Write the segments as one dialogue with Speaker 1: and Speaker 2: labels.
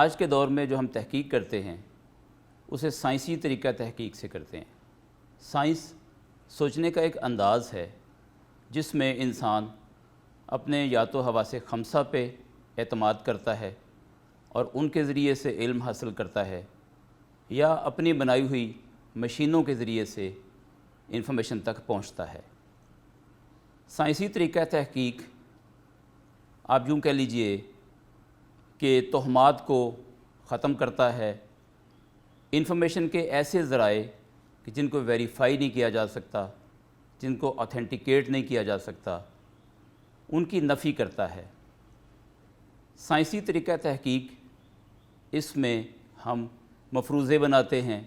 Speaker 1: آج کے دور میں جو ہم تحقیق کرتے ہیں اسے سائنسی طریقہ تحقیق سے کرتے ہیں۔ سائنس سوچنے کا ایک انداز ہے جس میں انسان اپنے یا تو حواس خمسہ پہ اعتماد کرتا ہے اور ان کے ذریعے سے علم حاصل کرتا ہے، یا اپنی بنائی ہوئی مشینوں کے ذریعے سے انفارمیشن تک پہنچتا ہے۔ سائنسی طریقہ تحقیق آپ یوں کہہ لیجئے کہ توہمات کو ختم کرتا ہے، انفارمیشن کے ایسے ذرائع کہ جن کو ویریفائی نہیں کیا جا سکتا، جن کو آتھینٹیکیٹ نہیں کیا جا سکتا، ان کی نفی کرتا ہے۔ سائنسی طریقہ تحقیق اس میں ہم مفروضے بناتے ہیں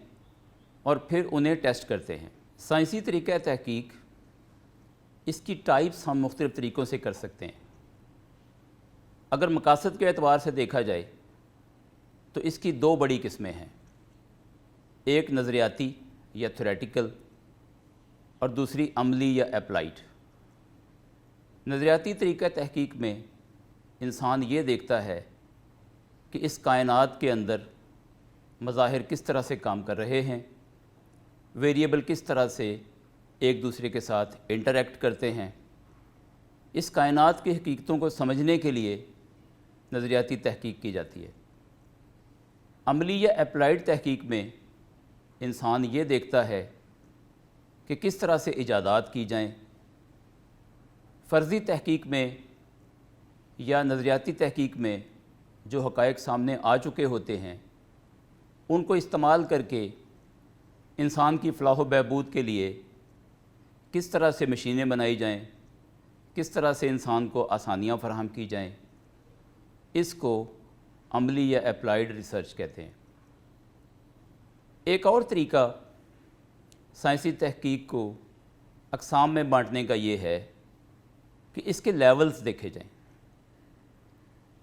Speaker 1: اور پھر انہیں ٹیسٹ کرتے ہیں۔ سائنسی طریقہ تحقیق اس کی ٹائپس ہم مختلف طریقوں سے کر سکتے ہیں۔ اگر مقاصد کے اعتبار سے دیکھا جائے تو اس کی دو بڑی قسمیں ہیں، ایک نظریاتی یا تھیوریٹیکل اور دوسری عملی یا اپلائیڈ۔ نظریاتی طریقہ تحقیق میں انسان یہ دیکھتا ہے کہ اس کائنات کے اندر مظاہر کس طرح سے کام کر رہے ہیں، ویریبل کس طرح سے ایک دوسرے کے ساتھ انٹریکٹ کرتے ہیں۔ اس کائنات کی حقیقتوں کو سمجھنے کے لیے نظریاتی تحقیق کی جاتی ہے۔ عملی یا اپلائیڈ تحقیق میں انسان یہ دیکھتا ہے کہ کس طرح سے ایجادات کی جائیں۔ فرضی تحقیق میں یا نظریاتی تحقیق میں جو حقائق سامنے آ چکے ہوتے ہیں ان کو استعمال کر کے انسان کی فلاح و بہبود کے لیے کس طرح سے مشینیں بنائی جائیں، کس طرح سے انسان کو آسانیاں فراہم کی جائیں، اس کو عملی یا اپلائیڈ ریسرچ کہتے ہیں۔ ایک اور طریقہ سائنسی تحقیق کو اقسام میں بانٹنے کا یہ ہے کہ اس کے لیولز دیکھے جائیں۔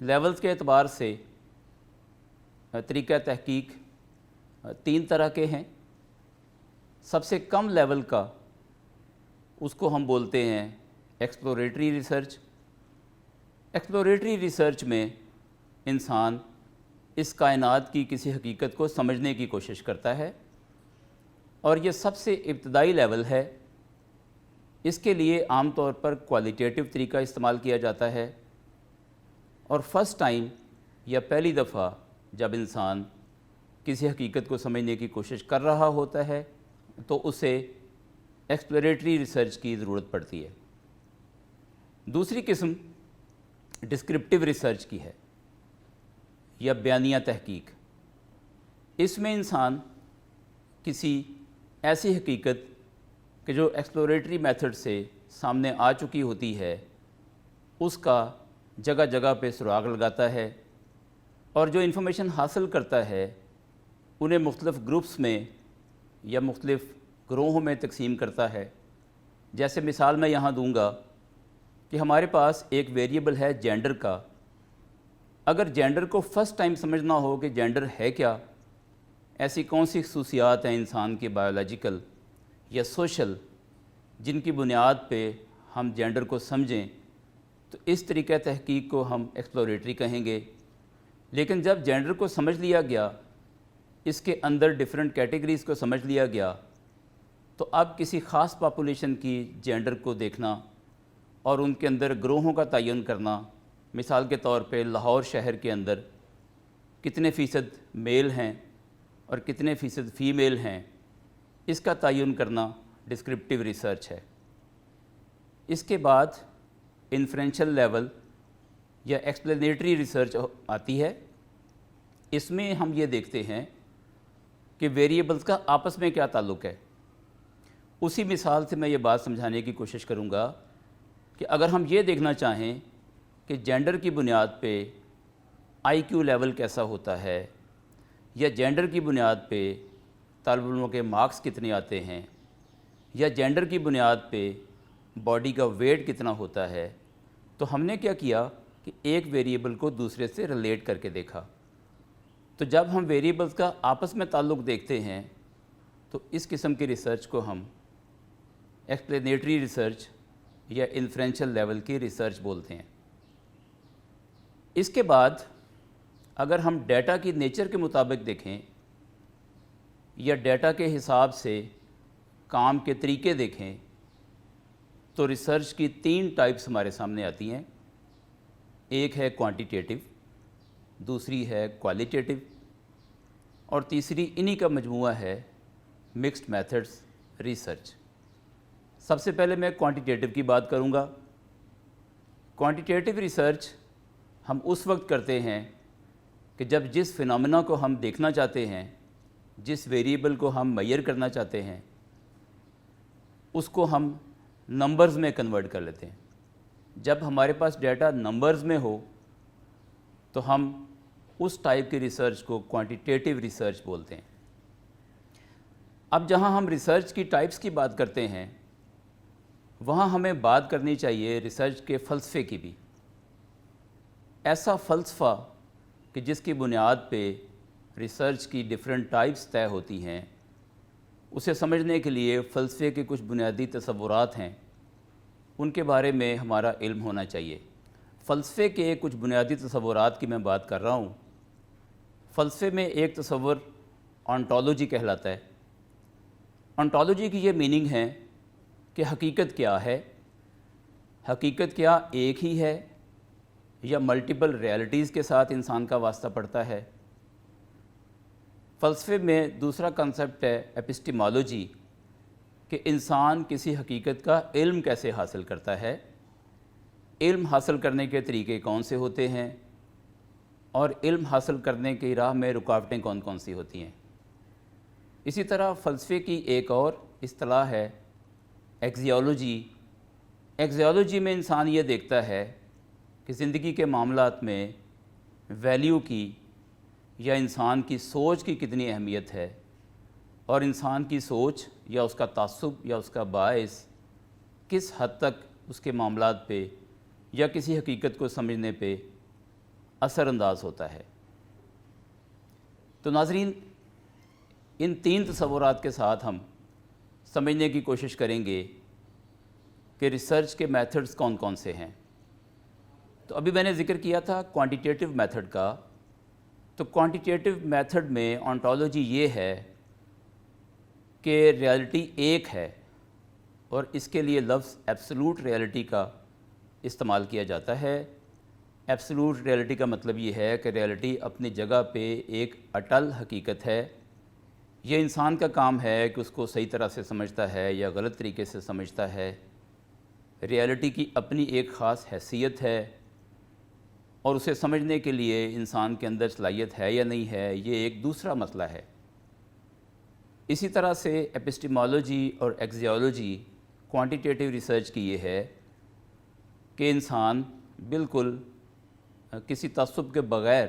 Speaker 1: لیولز کے اعتبار سے طریقہ تحقیق تین طرح کے ہیں۔ سب سے کم لیول کا اس کو ہم بولتے ہیں ایکسپلوریٹری ریسرچ۔ ایکسپلوریٹری ریسرچ میں انسان اس کائنات کی کسی حقیقت کو سمجھنے کی کوشش کرتا ہے، اور یہ سب سے ابتدائی لیول ہے۔ اس کے لیے عام طور پر کوالیٹیٹیو طریقہ استعمال کیا جاتا ہے، اور فرسٹ ٹائم یا پہلی دفعہ جب انسان کسی حقیقت کو سمجھنے کی کوشش کر رہا ہوتا ہے تو اسے ایکسپلوریٹری ریسرچ کی ضرورت پڑتی ہے۔ دوسری قسم ڈسکرپٹیو ریسرچ کی ہے یا بیانیہ تحقیق۔ اس میں انسان کسی ایسی حقیقت کہ جو ایکسپلوریٹری میتھڈ سے سامنے آ چکی ہوتی ہے اس کا جگہ جگہ پہ سراغ لگاتا ہے، اور جو انفارمیشن حاصل کرتا ہے انہیں مختلف گروپس میں یا مختلف گروہوں میں تقسیم کرتا ہے۔ جیسے مثال میں یہاں دوں گا کہ ہمارے پاس ایک ویریبل ہے جینڈر کا۔ اگر جینڈر کو فرسٹ ٹائم سمجھنا ہو کہ جینڈر ہے کیا، ایسی کون سی خصوصیات ہیں انسان کی بایولوجیکل یا سوشل جن کی بنیاد پہ ہم جینڈر کو سمجھیں، تو اس طریقہ تحقیق کو ہم ایکسپلوریٹری کہیں گے۔ لیکن جب جینڈر کو سمجھ لیا گیا، اس کے اندر ڈیفرنٹ کیٹیگریز کو سمجھ لیا گیا، تو اب کسی خاص پاپولیشن کی جینڈر کو دیکھنا اور ان کے اندر گروہوں کا تعین کرنا، مثال کے طور پہ لاہور شہر کے اندر کتنے فیصد میل ہیں اور کتنے فیصد فیمیل ہیں، اس کا تعین کرنا ڈسکرپٹیو ریسرچ ہے۔ اس کے بعد انفرینشل لیول یا ایکسپلینیٹری ریسرچ آتی ہے۔ اس میں ہم یہ دیکھتے ہیں کہ ویریبلز کا آپس میں کیا تعلق ہے۔ اسی مثال سے میں یہ بات سمجھانے کی کوشش کروں گا کہ اگر ہم یہ دیکھنا چاہیں کہ جینڈر کی بنیاد پہ آئی کیو لیول کیسا ہوتا ہے، یا جینڈر کی بنیاد پہ طالب علموں کے مارکس کتنے آتے ہیں، یا جینڈر کی بنیاد پہ باڈی کا ویٹ کتنا ہوتا ہے، تو ہم نے کیا کیا کہ ایک ویریبل کو دوسرے سے ریلیٹ کر کے دیکھا۔ تو جب ہم ویریبلز کا آپس میں تعلق دیکھتے ہیں تو اس قسم کی ریسرچ کو ہم ایکسپلینیٹری ریسرچ یا انفرینشل لیول کی ریسرچ بولتے ہیں۔ اس کے بعد اگر ہم ڈیٹا کی نیچر کے مطابق دیکھیں یا ڈیٹا کے حساب سے کام کے طریقے دیکھیں تو ریسرچ کی 3 ٹائپس ہمارے سامنے آتی ہیں. ایک ہے کوانٹیٹیو، دوسری ہے کوالیٹیٹیو، اور تیسری انہی کا مجموعہ ہے مکسڈ میتھڈس ریسرچ. سب سے پہلے میں کوانٹیٹیو کی بات کروں گا. کوانٹیٹیو ریسرچ ہم اس وقت کرتے ہیں کہ جب جس فینومینا کو ہم دیکھنا چاہتے ہیں، جس ویریبل کو ہم میئر کرنا چاہتے ہیں، اس کو ہم نمبرز میں کنورٹ کر لیتے ہیں. جب ہمارے پاس ڈیٹا نمبرز میں ہو تو ہم اس ٹائپ کی ریسرچ کو کوانٹیٹیو ریسرچ بولتے ہیں. اب جہاں ہم ریسرچ کی ٹائپس کی بات کرتے ہیں وہاں ہمیں بات کرنی چاہیے ریسرچ کے فلسفے کی بھی. ایسا فلسفہ کہ جس کی بنیاد پہ ریسرچ کی ڈیفرنٹ ٹائپس طے ہوتی ہیں، اسے سمجھنے کے لیے فلسفے کے کچھ بنیادی تصورات ہیں، ان کے بارے میں ہمارا علم ہونا چاہیے. فلسفے کے کچھ بنیادی تصورات کی میں بات کر رہا ہوں. فلسفے میں ایک تصور آنٹولوجی کہلاتا ہے. آنٹولوجی کی یہ میننگ ہے کہ حقیقت کیا ہے. حقیقت کیا ایک ہی ہے یا ملٹیپل ریالٹیز کے ساتھ انسان کا واسطہ پڑتا ہے. فلسفے میں دوسرا کنسیپٹ ہے ایپسٹیمالوجی، کہ انسان کسی حقیقت کا علم کیسے حاصل کرتا ہے، علم حاصل کرنے کے طریقے کون سے ہوتے ہیں، اور علم حاصل کرنے کی راہ میں رکاوٹیں کون کون سی ہوتی ہیں. اسی طرح فلسفے کی ایک اور اصطلاح ہے ایکزیولوجی. ایکزیولوجی میں انسان یہ دیکھتا ہے کہ زندگی کے معاملات میں ویلیو کی یا انسان کی سوچ کی کتنی اہمیت ہے، اور انسان کی سوچ یا اس کا تعصب یا اس کا باعث کس حد تک اس کے معاملات پہ یا کسی حقیقت کو سمجھنے پہ اثر انداز ہوتا ہے. تو ناظرین، ان 3 تصورات کے ساتھ ہم سمجھنے کی کوشش کریں گے کہ ریسرچ کے میتھڈز کون کون سے ہیں. تو ابھی میں نے ذکر کیا تھا کوانٹیٹیو میتھڈ کا. تو کوانٹیٹیو میتھڈ میں آنٹولوجی یہ ہے کہ ریالٹی ایک ہے، اور اس کے لیے لفظ ایبسولوٹ ریالٹی کا استعمال کیا جاتا ہے. ایبسولوٹ ریالٹی کا مطلب یہ ہے کہ ریالٹی اپنی جگہ پہ ایک اٹل حقیقت ہے. یہ انسان کا کام ہے کہ اس کو صحیح طرح سے سمجھتا ہے یا غلط طریقے سے سمجھتا ہے. ریالٹی کی اپنی ایک خاص حیثیت ہے، اور اسے سمجھنے کے لیے انسان کے اندر صلاحیت ہے یا نہیں ہے، یہ ایک دوسرا مسئلہ ہے. اسی طرح سے ایپسٹیمالوجی اور ایکزیولوجی کوانٹیٹیو ریسرچ کی یہ ہے کہ انسان بالکل کسی تعصب کے بغیر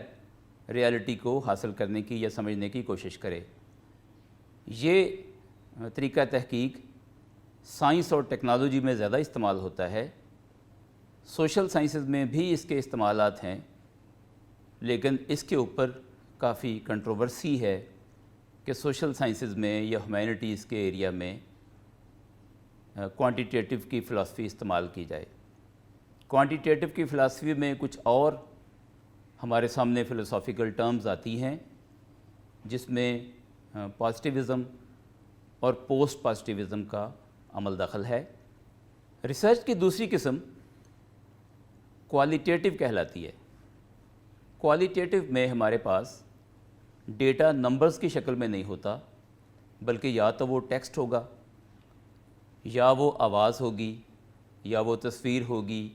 Speaker 1: ریالٹی کو حاصل کرنے کی یا سمجھنے کی کوشش کرے. یہ طریقہ تحقیق سائنس اور ٹیکنالوجی میں زیادہ استعمال ہوتا ہے. سوشل سائنسز میں بھی اس کے استعمالات ہیں، لیکن اس کے اوپر کافی کنٹروورسی ہے کہ سوشل سائنسز میں یا ہیومینٹیز کے ایریا میں کوانٹیٹیو کی فلسفی استعمال کی جائے. کوانٹیٹیو کی فلسفی میں کچھ اور ہمارے سامنے فلسافیکل ٹرمز آتی ہیں، جس میں پازیٹیوزم اور پوسٹ پازیٹیوزم کا عمل دخل ہے. ریسرچ کی دوسری قسم کوالیٹیٹیو کہلاتی ہے. کوالیٹیٹیو میں ہمارے پاس ڈیٹا نمبرز کی شکل میں نہیں ہوتا، بلکہ یا تو وہ ٹیکسٹ ہوگا، یا وہ آواز ہوگی، یا وہ تصویر ہوگی،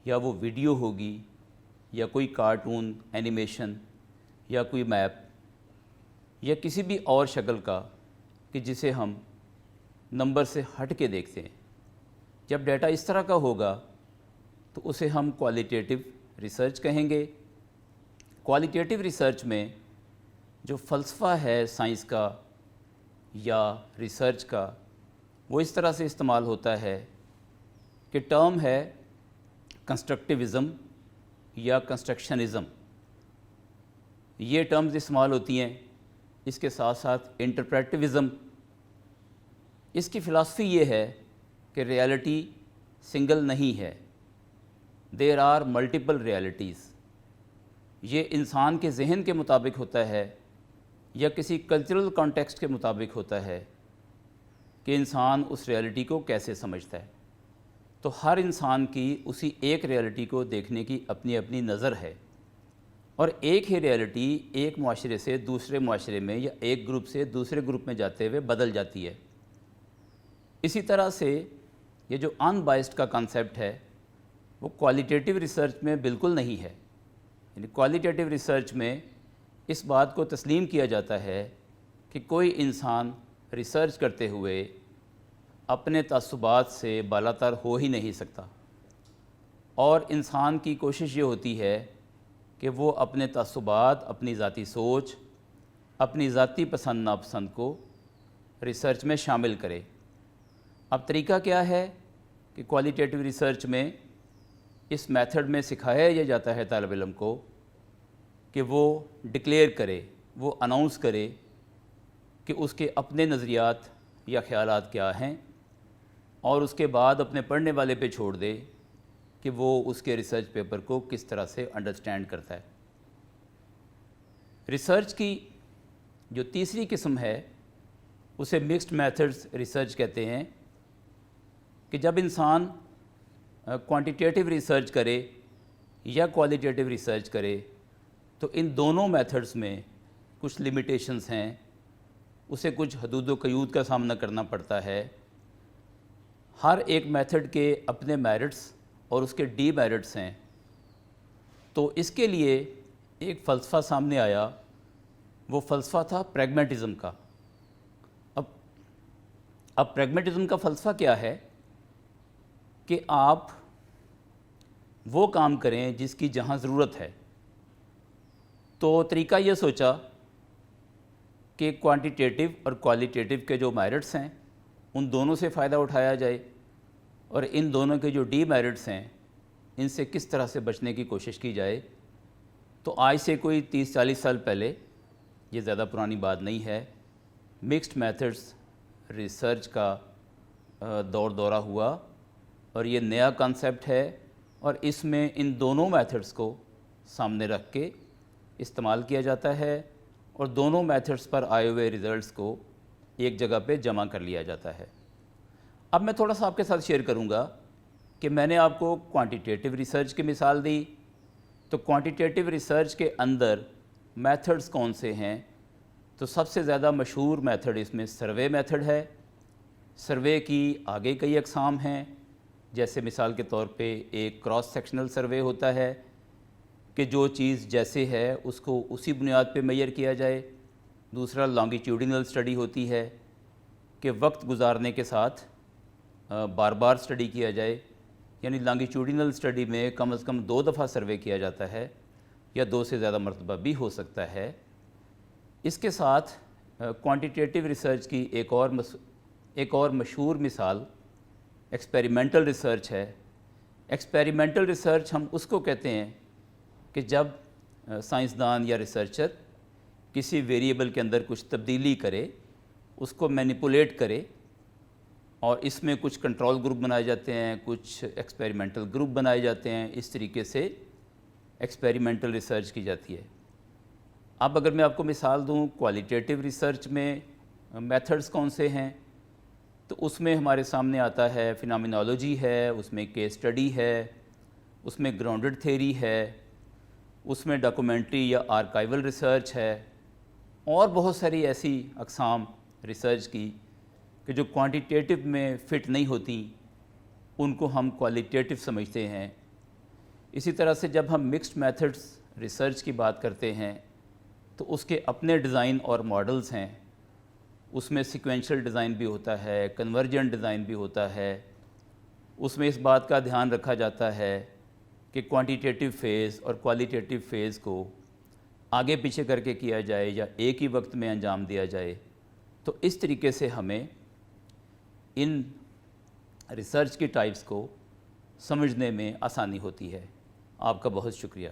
Speaker 1: یا وہ ویڈیو ہوگی، یا کوئی کارٹون، اینیمیشن، یا کوئی میپ، یا کسی بھی اور شکل کا کہ جسے ہم نمبر سے ہٹ کے دیکھتے ہیں. جب ڈیٹا اس طرح کا ہوگا تو اسے ہم کوالیٹیٹیو ریسرچ کہیں گے. کوالیٹیٹیو ریسرچ میں جو فلسفہ ہے سائنس کا یا ریسرچ کا، وہ اس طرح سے استعمال ہوتا ہے کہ ٹرم ہے کنسٹرکٹیوزم یا کنسٹرکشنزم. یہ ٹرمز استعمال ہوتی ہیں. اس کے ساتھ ساتھ انٹرپریٹیوزم. اس کی فلسفی یہ ہے کہ ریالٹی سنگل نہیں ہے، دیر آر ملٹیپل ریالٹیز. یہ انسان کے ذہن کے مطابق ہوتا ہے یا کسی کلچرل کانٹیکسٹ کے مطابق ہوتا ہے کہ انسان اس ریالٹی کو کیسے سمجھتا ہے. تو ہر انسان کی اسی ایک ریالٹی کو دیکھنے کی اپنی اپنی نظر ہے، اور ایک ہی ریالٹی ایک معاشرے سے دوسرے معاشرے میں یا ایک گروپ سے دوسرے گروپ میں جاتے ہوئے بدل جاتی ہے. اسی طرح سے یہ جو ان بائسڈ کا کانسیپٹ ہے وہ کوالیٹیٹیو ریسرچ میں بالکل نہیں ہے. یعنی کوالیٹیٹیو ریسرچ میں اس بات کو تسلیم کیا جاتا ہے کہ کوئی انسان ریسرچ کرتے ہوئے اپنے تعصبات سے بالاتر ہو ہی نہیں سکتا، اور انسان کی کوشش یہ ہوتی ہے کہ وہ اپنے تعصبات، اپنی ذاتی سوچ، اپنی ذاتی پسند ناپسند کو ریسرچ میں شامل کرے. اب طریقہ کیا ہے کہ کوالیٹیٹیو ریسرچ میں اس میتھڈ میں سکھایا یہ جاتا ہے طالب علم کو کہ وہ ڈکلیئر کرے، وہ اناؤنس کرے کہ اس کے اپنے نظریات یا خیالات کیا ہیں، اور اس کے بعد اپنے پڑھنے والے پہ چھوڑ دے کہ وہ اس کے ریسرچ پیپر کو کس طرح سے انڈرسٹینڈ کرتا ہے. ریسرچ کی جو تیسری قسم ہے اسے مکسڈ میتھڈز ریسرچ کہتے ہیں، کہ جب انسان کوانٹیٹیٹیو ریسرچ کرے یا کوالیٹیٹیو ریسرچ کرے تو ان دونوں میتھڈز میں کچھ لمیٹیشنز ہیں، اسے کچھ حدود و قیود کا سامنا کرنا پڑتا ہے. ہر ایک میتھڈ کے اپنے میرٹس اور اس کے ڈی میرٹس ہیں. تو اس کے لیے ایک فلسفہ سامنے آیا، وہ فلسفہ تھا پریگمیٹزم کا. اب پریگمیٹزم کا فلسفہ کیا ہے کہ آپ وہ کام کریں جس کی جہاں ضرورت ہے. تو طریقہ یہ سوچا کہ کوانٹیٹیٹیو اور کوالیٹیٹیو کے جو میرٹس ہیں ان دونوں سے فائدہ اٹھایا جائے، اور ان دونوں کے جو ڈی میرٹس ہیں ان سے کس طرح سے بچنے کی کوشش کی جائے. تو آج سے کوئی 30-40 سال پہلے، یہ زیادہ پرانی بات نہیں ہے، مکسڈ میتھڈز ریسرچ کا دورہ ہوا، اور یہ نیا کانسیپٹ ہے، اور اس میں ان دونوں میتھڈز کو سامنے رکھ کے استعمال کیا جاتا ہے، اور دونوں میتھڈز پر آئے ہوئے ریزلٹس کو ایک جگہ پہ جمع کر لیا جاتا ہے. اب میں تھوڑا سا آپ کے ساتھ شیئر کروں گا کہ میں نے آپ کو کوانٹیٹیٹیو ریسرچ کی مثال دی. تو کوانٹیٹیٹیو ریسرچ کے اندر میتھڈز کون سے ہیں؟ تو سب سے زیادہ مشہور میتھڈ اس میں سروے میتھڈ ہے. سروے کی آگے کئی اقسام ہیں، جیسے مثال کے طور پہ ایک کراس سیکشنل سروے ہوتا ہے کہ جو چیز جیسے ہے اس کو اسی بنیاد پہ میئر کیا جائے. دوسرا لانگیٹیوڈینل اسٹڈی ہوتی ہے کہ وقت گزارنے کے ساتھ بار بار اسٹڈی کیا جائے. یعنی لانگیٹیوڈینل اسٹڈی میں کم از کم 2 دفعہ سروے کیا جاتا ہے، یا 2 سے زیادہ مرتبہ بھی ہو سکتا ہے. اس کے ساتھ کوانٹیٹیٹیو ریسرچ کی ایک اور مشہور مثال ایکسپیریمنٹل ریسرچ ہے. ایکسپیریمنٹل ریسرچ ہم اس کو کہتے ہیں کہ جب سائنسدان یا ریسرچر کسی ویریبل کے اندر کچھ تبدیلی کرے، اس کو مینیپولیٹ کرے، اور اس میں کچھ کنٹرول گروپ بنائے جاتے ہیں، کچھ ایکسپیریمنٹل گروپ بنائے جاتے ہیں. اس طریقے سے ایکسپیریمنٹل ریسرچ کی جاتی ہے. اب اگر میں آپ کو مثال دوں کوالیٹیٹیو ریسرچ میں میتھڈز کون سے ہیں، تو اس میں ہمارے سامنے آتا ہے فینامینالوجی ہے، اس میں کیس اسٹڈی ہے، اس میں گراؤنڈڈ تھیوری ہے، اس میں ڈاکومنٹری یا آرکائیول ریسرچ ہے، اور بہت ساری ایسی اقسام ریسرچ کی کہ جو کوانٹیٹیٹیو میں فٹ نہیں ہوتی، ان کو ہم کوالیٹیٹیو سمجھتے ہیں. اسی طرح سے جب ہم مکسڈ میتھڈز ریسرچ کی بات کرتے ہیں تو اس کے اپنے ڈیزائن اور ماڈلز ہیں. اس میں سیکوینشل ڈیزائن بھی ہوتا ہے، کنورجنٹ ڈیزائن بھی ہوتا ہے. اس میں اس بات کا دھیان رکھا جاتا ہے کہ کوانٹیٹیٹیو فیز اور کوالیٹیٹیو فیز کو آگے پیچھے کر کے کیا جائے یا ایک ہی وقت میں انجام دیا جائے. تو اس طریقے سے ہمیں ان ریسرچ کی ٹائپس کو سمجھنے میں آسانی ہوتی ہے. آپ کا بہت شکریہ.